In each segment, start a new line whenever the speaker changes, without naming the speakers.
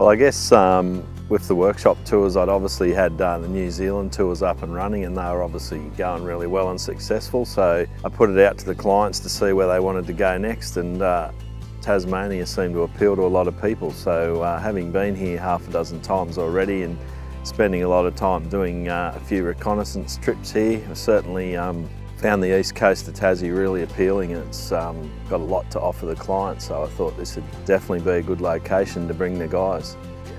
Well, I guess with the workshop tours, I'd obviously had the New Zealand tours up and running, and they were obviously going really well and successful. So I put it out to the clients to see where they wanted to go next, and Tasmania seemed to appeal to a lot of people. So having been here half a dozen times already and spending a lot of time doing a few reconnaissance trips here, I certainly found the east coast of Tassie really appealing, and it's got a lot to offer the clients. So I thought this would definitely be a good location to bring the guys.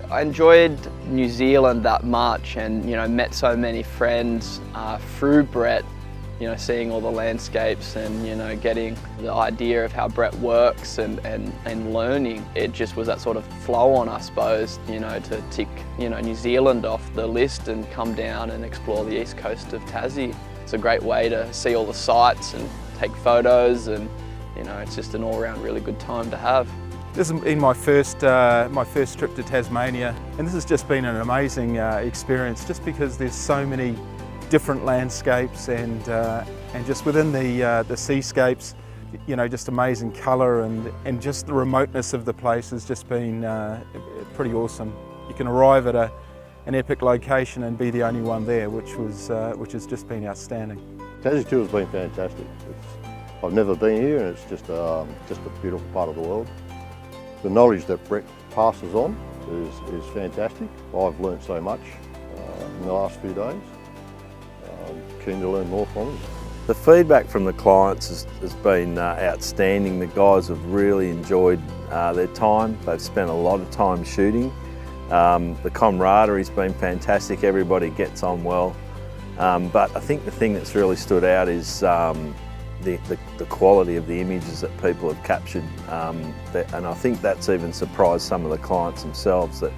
I enjoyed New Zealand that much, and met so many friends through Brett. Seeing all the landscapes and getting the idea of how Brett works and learning. It just was that sort of flow on, I suppose, to tick New Zealand off the list and come down and explore the east coast of Tassie. It's a great way to see all the sights and take photos, and it's just an all-round really good time to have.
This has been my first trip to Tasmania, and this has just been an amazing experience, just because there's so many different landscapes and just within the seascapes, just amazing colour, and just the remoteness of the place has just been pretty awesome. You can arrive at an epic location and be the only one there, which has just been outstanding.
Tassie tour has been fantastic. I've never been here, and it's just a beautiful part of the world. The knowledge that Brett passes on is fantastic. I've learnt so much in the last few days. Keen to learn more from him.
The feedback from the clients has been outstanding. The guys have really enjoyed their time. They've spent a lot of time shooting. The camaraderie's been fantastic. Everybody gets on well. But I think the thing that's really stood out is the quality of the images that people have captured, and I think that's even surprised some of the clients themselves, that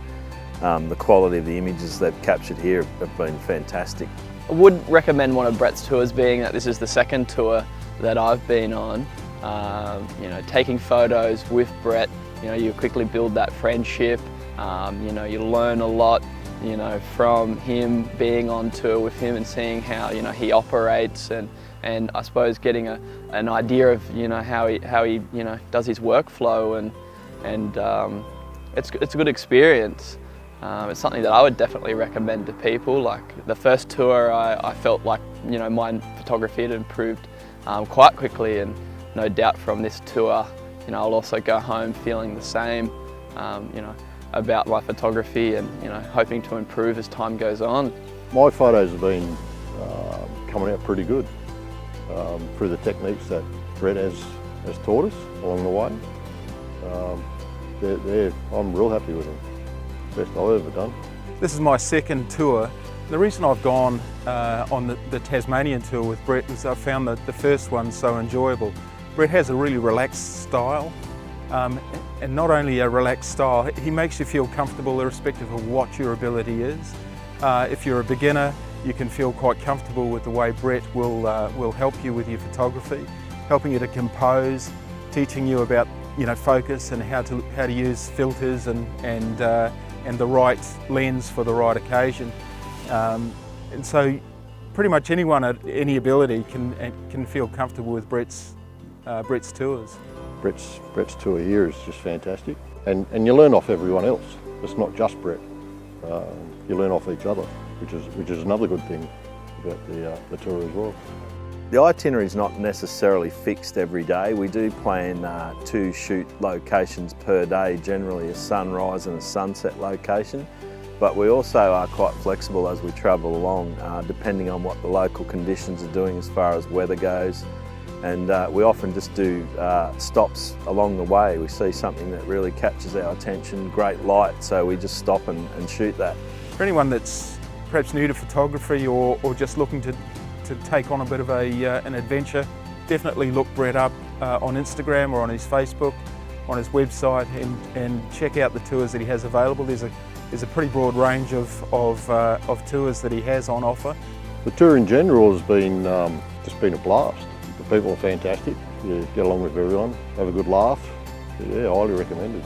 the quality of the images they've captured here have been fantastic.
I would recommend one of Brett's tours, being that this is the second tour that I've been on. Taking photos with Brett, you quickly build that friendship. You learn a lot, from him, being on tour with him and seeing how he operates, and I suppose getting an idea of how he does his workflow, and it's a good experience. It's something that I would definitely recommend to people. Like the first tour, I felt like my photography had improved quite quickly, and no doubt from this tour, I'll also go home feeling the same, about my photography, and hoping to improve as time goes on.
My photos have been coming out pretty good through the techniques that Brett has taught us along the way. I'm real happy with them. Best I've ever done.
This is my second tour. The reason I've gone on the Tasmanian tour with Brett is I found that the first one so enjoyable. Brett has a really relaxed style, and not only a relaxed style, he makes you feel comfortable irrespective of what your ability is. If you're a beginner, you can feel quite comfortable with the way Brett will help you with your photography, helping you to compose, teaching you about focus and how to use filters and the right lens for the right occasion. And so pretty much anyone at any ability can feel comfortable with Brett's tours.
Brett's tour here is just fantastic, and you learn off everyone else. It's not just Brett. You learn off each other, which is another good thing about the tour as well.
The itinerary is not necessarily fixed every day. We do plan 2 shoot locations per day, generally a sunrise and a sunset location. But we also are quite flexible as we travel along, depending on what the local conditions are doing as far as weather goes. And we often just do stops along the way. We see something that really catches our attention, great light, so we just stop and shoot that.
For anyone that's perhaps new to photography or just looking to take on a bit of an adventure, definitely look Brett up on Instagram or on his Facebook, on his website, and check out the tours that he has available. There's a pretty broad range of tours that he has on offer.
The tour in general has been just been a blast. The people are fantastic. You get along with everyone, have a good laugh. Yeah, highly recommended.